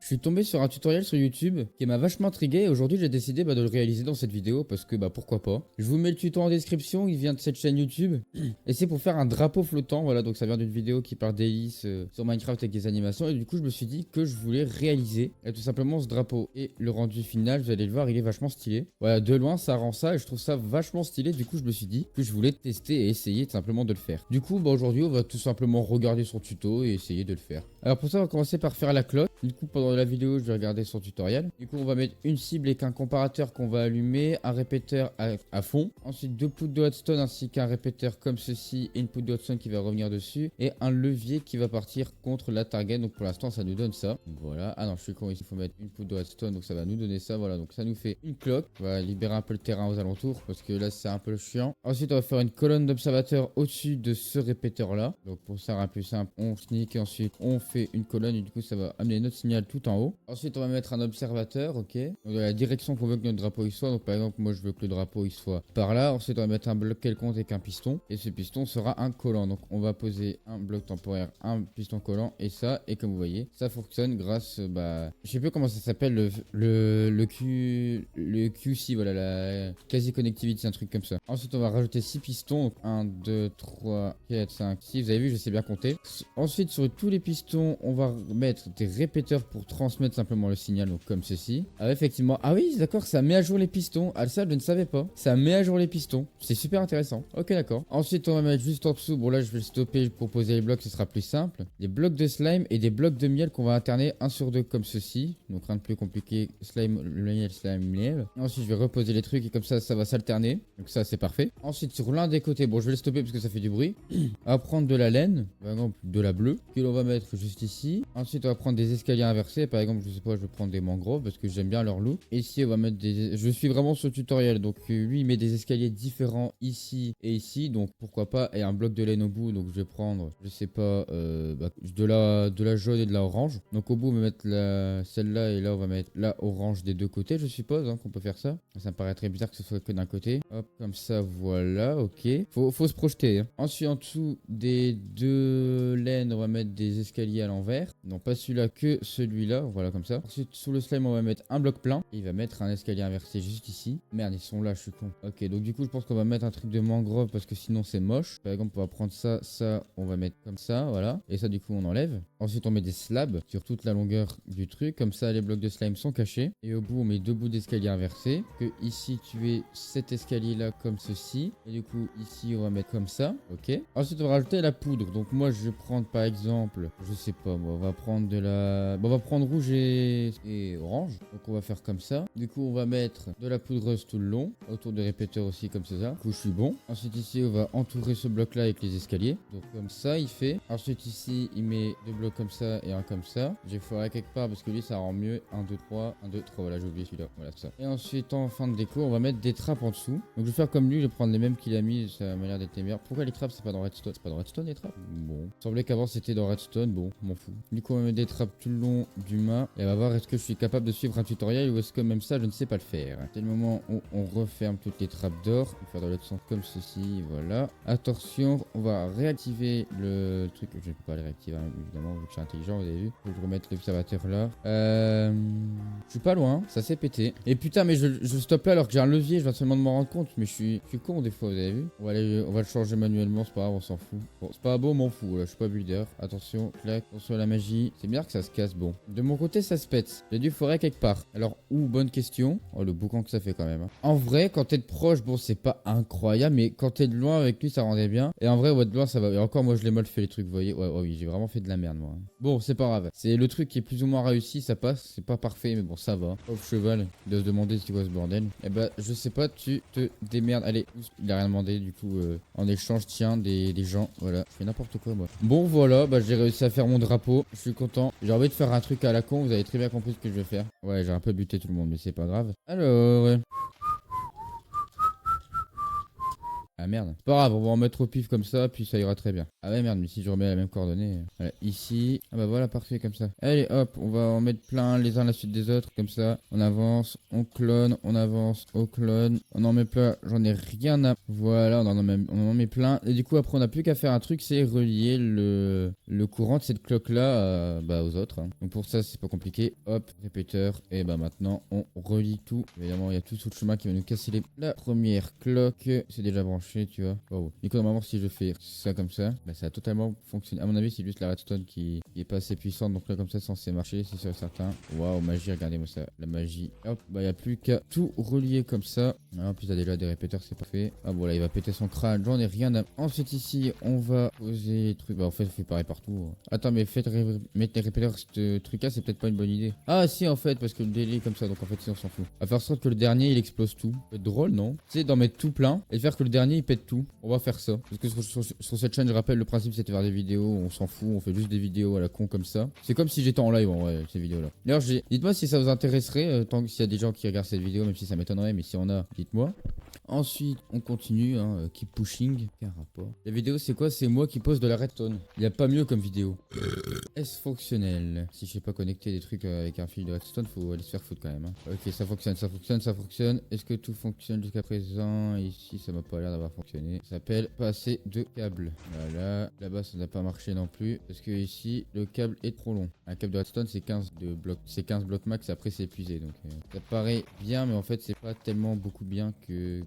Je suis tombé sur un tutoriel sur YouTube qui m'a vachement intrigué et aujourd'hui j'ai décidé de le réaliser dans cette vidéo parce que pourquoi pas. Je vous mets le tuto en description, il vient de cette chaîne YouTube et c'est pour faire un drapeau flottant. Voilà, donc ça vient d'une vidéo qui parle d'Hélice sur Minecraft avec des animations et du coup je me suis dit que je voulais réaliser tout simplement ce drapeau et le rendu final, vous allez le voir, il est vachement stylé. Voilà, de loin ça rend ça et je trouve ça vachement stylé. Du coup je me suis dit que je voulais tester et essayer tout simplement de le faire. Du coup aujourd'hui on va tout simplement regarder son tuto et essayer de le faire. Alors pour ça on va commencer par faire la cloche. Du coup pendant la vidéo je vais regarder son tutoriel. Du coup on va mettre une cible avec un comparateur qu'on va allumer, un répéteur à fond. Ensuite deux poudres de redstone ainsi qu'un répéteur comme ceci et une poudre de redstone qui va revenir dessus. Et un levier qui va partir contre la target. Donc pour l'instant ça nous donne ça. Voilà. Ah non je suis con, ici il faut mettre une poudre de redstone. Donc ça va nous donner ça. Voilà, donc ça nous fait une cloque. On va libérer un peu le terrain aux alentours parce que là c'est un peu chiant. Ensuite on va faire une colonne d'observateurs au-dessus de ce répéteur là. Donc pour ça un peu simple, on sneak et ensuite on fait une colonne et du coup ça va amener notre signal tout en haut. Ensuite on va mettre un observateur, ok. Donc dans la direction qu'on veut que notre drapeau il soit. Donc par exemple moi je veux que le drapeau il soit par là. Ensuite on va mettre un bloc quelconque avec un piston. Et ce piston sera un collant. Donc on va poser un bloc temporaire, un piston collant et ça. Et comme vous voyez, ça fonctionne grâce, je sais plus comment ça s'appelle, le QC, voilà, la quasi connectivity, un truc comme ça. Ensuite on va rajouter 6 pistons. Donc 1, 2, 3, 4, 5, 6. Vous avez vu, je sais bien compter. Ensuite sur tous les pistons, on va mettre des répéteurs pour transmettre simplement le signal, donc comme ceci. Ah effectivement, ah oui d'accord, ça met à jour les pistons. Ah ça je ne savais pas. Ça met à jour les pistons. C'est super intéressant. Ok d'accord. Ensuite on va mettre juste en dessous, bon là je vais le stopper pour poser les blocs, ce sera plus simple. Des blocs de slime et des blocs de miel qu'on va alterner 1 sur 2 comme ceci. Donc rien de plus compliqué, slime, miel, slime, miel. Et ensuite je vais reposer les trucs et comme ça va s'alterner. Donc ça c'est parfait. Ensuite sur l'un des côtés, bon je vais le stopper parce que ça fait du bruit. On va prendre de la laine, par exemple de la bleue, que l'on va mettre juste ici. Ensuite on va prendre des escaliers inversés, par exemple je sais pas, je vais prendre des mangroves parce que j'aime bien leur look. Et ici on va mettre des... Je suis vraiment sur le tutoriel, donc lui il met des escaliers différents ici et ici, donc pourquoi pas, et un bloc de laine au bout, donc je vais prendre, je sais pas, de la jaune et de la orange. Donc au bout on va mettre celle-là et là on va mettre la orange des deux côtés, je suppose qu'on peut faire ça. Ça me paraît très bizarre que ce soit que d'un côté. Hop, comme ça, voilà, ok. Faut se projeter. Ensuite en dessous des deux laines, on va mettre des escaliers à l'envers. Non pas celui-là, que celui-là, voilà comme ça. Ensuite sous le slime on va mettre un bloc plein. Et il va mettre un escalier inversé juste ici. Merde, ils sont là, je suis con. Ok, donc du coup je pense qu'on va mettre un truc de mangrove parce que sinon c'est moche. Par exemple on va prendre ça, on va mettre comme ça, voilà. Et ça du coup on enlève. Ensuite on met des slabs sur toute la longueur du truc. Comme ça les blocs de slime sont cachés. Et au bout on met deux bouts d'escalier inversés. Que ici tu es cet escalier là comme ceci. Et du coup ici on va mettre comme ça. Ok. Ensuite on va rajouter la poudre. Donc moi je vais prendre par exemple, je sais pas moi, on va prendre de la... Bon, on va prendre rouge et orange. Donc on va faire comme ça. Du coup on va mettre de la poudreuse tout le long. Autour des répéteurs aussi comme ça. Du coup je suis bon. Ensuite ici on va entourer ce bloc là avec les escaliers. Donc comme ça il fait. Ensuite ici il met deux blocs comme ça et un comme ça. J'ai foiré quelque part parce que lui ça rend mieux. 1, 2, 3. 1, 2, 3. Voilà j'ai oublié celui-là. Voilà ça. Et ensuite en fin de déco on va mettre des trappes en dessous. Donc je vais faire comme lui. Je vais prendre les mêmes qu'il a mis. Ça m'a l'air d'être les meilleurs. Pourquoi les trappes c'est pas dans Redstone? C'est pas dans Redstone les trappes? Bon. Il semblait qu'avant c'était dans Redstone. Bon m'en fous. Du coup on va mettre des trappes tout le long du mât. Et on va voir est-ce que je suis capable de suivre un tutoriel ou est-ce que même ça je ne sais pas le faire. C'est le moment où on referme toutes les trappes d'or. On va faire dans l'autre sens comme ceci. Voilà. Attention, on va réactiver le truc. Je ne peux pas le réactiver évidemment vu que je suis intelligent, vous avez vu. Faut que je remette l'observateur là. Je suis pas loin, ça s'est pété. Et putain mais je stoppe là alors que j'ai un levier, je viens seulement de m'en rendre compte. Mais je suis con des fois, vous avez vu. On va le changer manuellement, c'est pas grave, on s'en fout. Bon, c'est pas beau, on m'en fout, là, je suis pas builder. Attention, clac, attention à la magie. C'est bien que ça se casse, bon. De mon côté ça se pète. J'ai du forêt quelque part. Alors où, bonne question. Oh le boucan que ça fait quand même. En vrai, quand t'es de proche, bon c'est pas incroyable, mais quand t'es de loin avec lui ça rendait bien. Et en vrai, ouais, de loin ça va. Et encore moi je l'ai mal fait les trucs, vous voyez. Ouais, oui, j'ai vraiment fait de la merde moi. Bon, c'est pas grave. C'est le truc qui est plus ou moins réussi, ça passe. C'est pas parfait, mais bon, ça va. Pauvre cheval, il doit se demander c'est quoi ce bordel. Eh bah, je sais pas, tu te démerdes. Allez, il a rien demandé, du coup, en échange, tiens, des gens. Voilà, je fais n'importe quoi, moi. Bon, voilà, bah, j'ai réussi à faire mon drapeau. Je suis content. J'ai envie de faire un truc à la con, vous avez très bien compris ce que je vais faire. Ouais, j'ai un peu buté tout le monde, mais c'est pas grave. Alors. Ah merde. C'est pas grave, on va en mettre au pif comme ça, puis ça ira très bien. Ah ouais merde, mais si je remets la même coordonnée. Voilà, ici. Ah bah voilà, parfait comme ça. Allez hop, on va en mettre plein les uns à la suite des autres, comme ça. On avance, on clone, on avance, on clone. On en met plein, j'en ai rien à... Voilà, on en met plein. Et du coup après on n'a plus qu'à faire un truc, c'est relier le courant de cette cloque là aux autres. Hein. Donc pour ça c'est pas compliqué. Hop, répéteur. Et bah maintenant on relie tout. Évidemment il y a tout sous le chemin qui va nous casser les... La première cloque, c'est déjà branché, tu vois. Wow. Du coup normalement si je fais ça comme ça, bah ça a totalement fonctionné. À mon avis c'est juste la redstone qui est pas assez puissante. Donc là comme ça c'est censé marcher, c'est sûr et certain. Waouh, magie, regardez-moi ça. La magie. Hop, bah il n'y a plus qu'à tout relier comme ça. Ah, en plus t'as déjà des répéteurs, c'est parfait. Ah voilà, il va péter son crâne, j'en ai rien à... Ensuite ici on va poser les trucs. Bah en fait on fait pareil partout. Attends mais mettre les répéteurs, ce truc là c'est peut-être pas une bonne idée. Ah si en fait, parce que le délai est comme ça, donc en fait si on s'en fout. On va faire sorte que le dernier il explose tout. C'est drôle non? C'est d'en mettre tout plein et de faire que le dernier il pète tout. On va faire ça. Parce que sur cette chaîne je rappelle le principe c'est de faire des vidéos, on s'en fout, on fait juste des vidéos à la con comme ça. C'est comme si j'étais en live en vrai ces vidéos là. D'ailleurs dites-moi si ça vous intéresserait, tant qu'il y a des gens qui regardent cette vidéo, même si ça m'étonnerait, mais si on a, dites-moi. Ensuite, on continue, hein, keep pushing. Quel rapport? La vidéo, c'est quoi? C'est moi qui pose de la redstone. Il n'y a pas mieux comme vidéo. Est-ce fonctionnel? Si je sais pas connecter des trucs avec un fil de redstone, faut aller se faire foutre quand même. Hein. Ok, ça fonctionne, ça fonctionne, ça fonctionne. Est-ce que tout fonctionne jusqu'à présent? Ici, ça m'a pas l'air d'avoir fonctionné. Ça s'appelle passer de câble. Voilà. Là-bas, ça n'a pas marché non plus. Parce que ici, le câble est trop long. Un câble de redstone, c'est 15 de blocs. C'est 15 blocs max, après c'est épuisé. Donc, ça paraît bien, mais en fait, c'est pas tellement beaucoup bien que...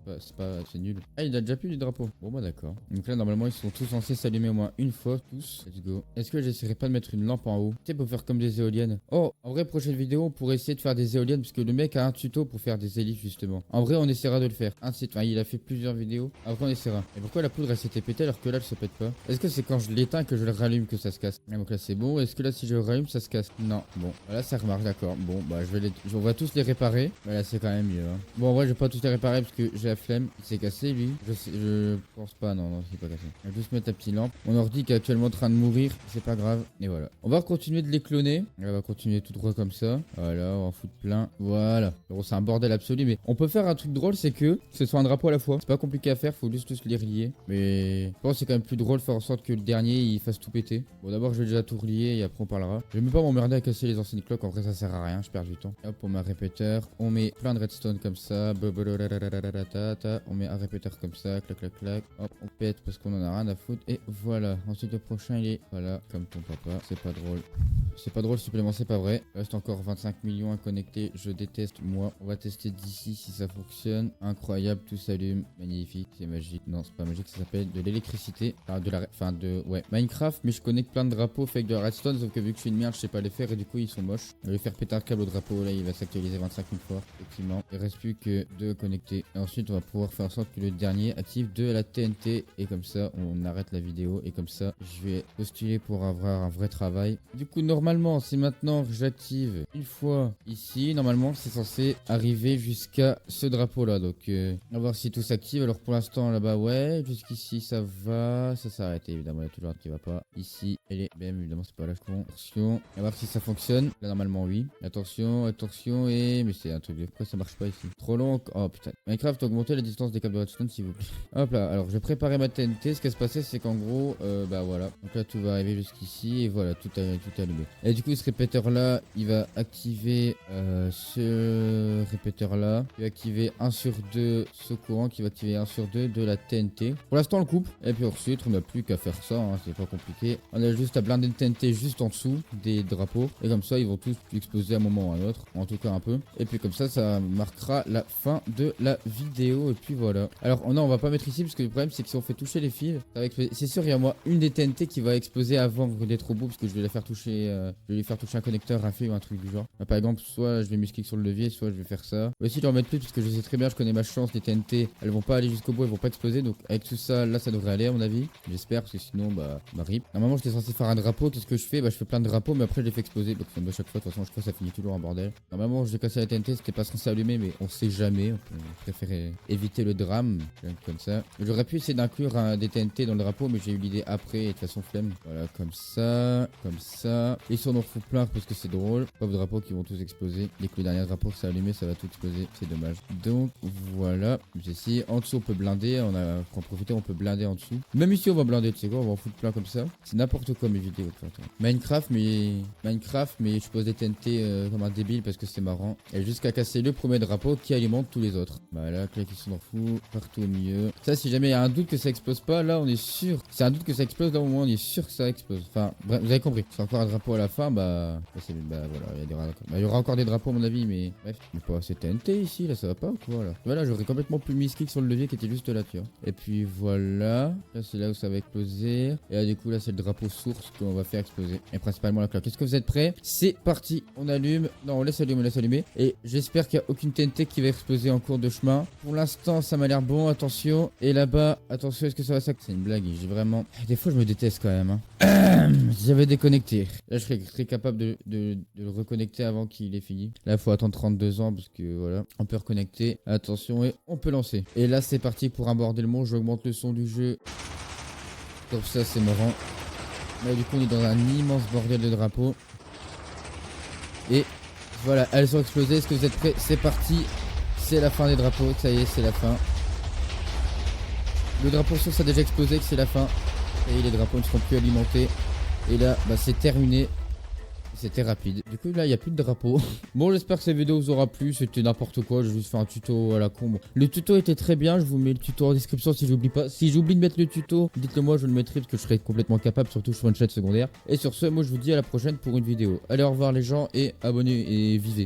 c'est nul. Ah, il a déjà plus du drapeau. Bon bah d'accord. Donc là normalement ils sont tous censés s'allumer au moins une fois tous. Let's go. Est-ce que j'essaierai pas de mettre une lampe en haut? Tu sais, pour faire comme des éoliennes. Oh, en vrai prochaine vidéo on pourrait essayer de faire des éoliennes parce que le mec a un tuto pour faire des hélices justement. En vrai on essaiera de le faire. Enfin il a fait plusieurs vidéos. Après on essaiera. Et pourquoi la poudre elle s'était pétée alors que là elle se pète pas? Est-ce que c'est quand je l'éteins que je le rallume que ça se casse? Ah, donc là c'est bon. Est-ce que là si je le rallume ça se casse? Non. Bon. Voilà ça remarche d'accord. Bon bah on va tous les réparer. Voilà c'est quand même mieux. Hein. Bon en vrai je vais pas tous les réparer parce que j'ai la flemme. Il s'est cassé lui. Je pense pas, non, c'est pas cassé. On va juste mettre la petite lampe. Mon ordi qui est actuellement en train de mourir, c'est pas grave. Et voilà. On va continuer de les cloner. On va continuer tout droit comme ça. Voilà, on va en foutre plein. Voilà. Bon, c'est un bordel absolu, mais on peut faire un truc drôle, c'est que ce soit un drapeau à la fois. C'est pas compliqué à faire, faut juste tous les relier. Mais je pense que c'est quand même plus drôle de faire en sorte que le dernier il fasse tout péter. Bon, d'abord je vais déjà tout relier et après on parlera. Je vais même pas m'emmerder à casser les anciennes cloques, en vrai ça sert à rien, je perds du temps. Hop, on met un répéteur. On met plein de redstone comme ça. On met un répéteur comme ça, clac clac clac, hop, on pète parce qu'on en a rien à foutre, et voilà. Ensuite le prochain il est, voilà, comme ton papa, c'est pas drôle. C'est pas drôle, supplément, c'est pas vrai. Il reste encore 25 millions à connecter, je déteste moi. On va tester d'ici si ça fonctionne. Incroyable, tout s'allume, magnifique, c'est magique. Non, c'est pas magique, ça s'appelle de l'électricité. Ouais, Minecraft, mais je connecte plein de drapeaux fait avec de la redstone, sauf que vu que je suis une merde, je sais pas les faire et du coup ils sont moches. Je vais faire péter un câble au drapeau, là il va s'actualiser 25 000 fois, effectivement. Il reste plus que 2 connectés. Et ensuite on va pouvoir faire en sorte que le dernier active de la TNT et comme ça on arrête la vidéo et comme ça je vais postuler pour avoir un vrai travail. Du coup normalement c'est maintenant que j'active une fois ici, normalement c'est censé arriver jusqu'à ce drapeau là, donc on va voir si tout s'active. Alors pour l'instant là-bas ouais, jusqu'ici ça va, ça s'arrête évidemment, il y a toujours un qui va pas. Ici elle est bien évidemment, c'est pas la con. Attention, on va voir si ça fonctionne. Là normalement oui. Attention et mais c'est un truc de pourquoi ça marche pas ici, trop long. Oh putain. Minecraft, augmenter la distance des câbles de redstone s'il vous plaît. Hop là, alors je vais préparer ma TNT. Ce qui va se passer c'est qu'en gros bah voilà, donc là tout va arriver jusqu'ici et voilà, tout allumé. Et du coup ce répéteur là il va activer ce répéteur là, il va activer 1 sur 2 ce courant qui va activer 1 sur 2 de la TNT. Pour l'instant on le coupe et puis ensuite on n'a plus qu'à faire ça, hein, c'est pas compliqué. On a juste à blinder une TNT juste en dessous des drapeaux et comme ça ils vont tous exploser à un moment ou à un autre, en tout cas un peu. Et puis comme ça marquera la fin de la vidéo et puis voilà. Alors non, on va pas mettre ici parce que le problème c'est que si on fait toucher les fils, ça va exploser. C'est sûr il y a moi une des TNT qui va exploser avant d'être au bout parce que je vais la faire toucher, je vais lui faire toucher un connecteur, un fil ou un truc du genre. Par exemple, soit je vais muscler sur le levier, soit je vais faire ça. On va essayer de en mettre plus parce que je sais très bien, je connais ma chance, les TNT elles vont pas aller jusqu'au bout, elles vont pas exploser, donc avec tout ça là ça devrait aller à mon avis, j'espère, parce que sinon bah rip. Normalement j'étais censé faire un drapeau, qu'est-ce que je fais? Bah je fais plein de drapeaux mais après je les fais exploser, donc comme à chaque fois de toute façon je crois que ça finit toujours en bordel. Normalement je vais casser la TNT, c'était pas censé allumer mais on sait jamais, on préférait éviter le drame, comme ça. J'aurais pu essayer d'inclure des TNT dans le drapeau, mais j'ai eu l'idée après, et de toute façon flemme. Voilà, comme ça, comme ça. Ils sont en fou plein parce que c'est drôle. Pas de drapeaux qui vont tous exploser. Dès que le dernier drapeau s'est allumé, ça va tout exploser, c'est dommage. Donc voilà, ici, en dessous on peut blinder, pour en profiter on peut blinder en dessous. Même ici on va blinder, tu sais quoi, on va en foutre plein comme ça. C'est n'importe quoi mes vidéos. Minecraft, mais je pose des TNT comme un débile parce que c'est marrant. Et jusqu'à casser le premier drapeau qui alimente tous les autres. Voilà, là qui sont en fou, partout au milieu. Ça, si jamais il y a un doute que ça explose pas, là on est sûr. C'est un doute que ça explose, là au moins on est sûr que ça explose. Enfin, bref, vous avez compris. C'est encore un drapeau à la fin, bah voilà, il y aura encore des drapeaux à mon avis, mais bref. Mais pas assez TNT ici, là ça va pas ou quoi là? Voilà, j'aurais complètement plus mis clic sur le levier qui était juste là, tu vois. Et puis voilà, là c'est là où ça va exploser. Et là du coup là c'est le drapeau source qu'on va faire exploser. Et principalement la cloque. Est-ce que vous êtes prêts? C'est parti, on allume. Non, on laisse allumer. Et j'espère qu'il n'y a aucune TNT qui va exploser en cours de chemin. Pour l'instant ça m'a l'air bon, attention. Et là-bas, attention, est-ce que ça va ça? C'est une blague, j'ai vraiment... Des fois je me déteste quand même, hein. J'avais déconnecté. Là je serais capable de le reconnecter avant qu'il ait fini. Là il faut attendre 32 ans parce que voilà. On peut reconnecter. Attention et on peut lancer. Et là c'est parti pour un bordel. J'augmente le son du jeu. Comme ça c'est marrant. Là du coup on est dans un immense bordel de drapeaux. Et voilà, elles ont explosé. Est-ce que vous êtes prêts? C'est parti. C'est la fin des drapeaux. Ça y est, c'est la fin. Le drapeau source a déjà explosé, c'est la fin. Et les drapeaux ne seront plus alimentés. Et là, bah, c'est terminé. C'était rapide. Du coup, là, il n'y a plus de drapeau. Bon, j'espère que cette vidéo vous aura plu. C'était n'importe quoi. J'ai juste fait un tuto à la con. Bon. Le tuto était très bien. Je vous mets le tuto en description si j'oublie pas. Si j'oublie de mettre le tuto, dites-le moi, je le mettrai parce que je serai complètement capable, surtout sur une chaîne secondaire. Et sur ce, moi, je vous dis à la prochaine pour une vidéo. Allez, au revoir les gens et abonnez et vivez.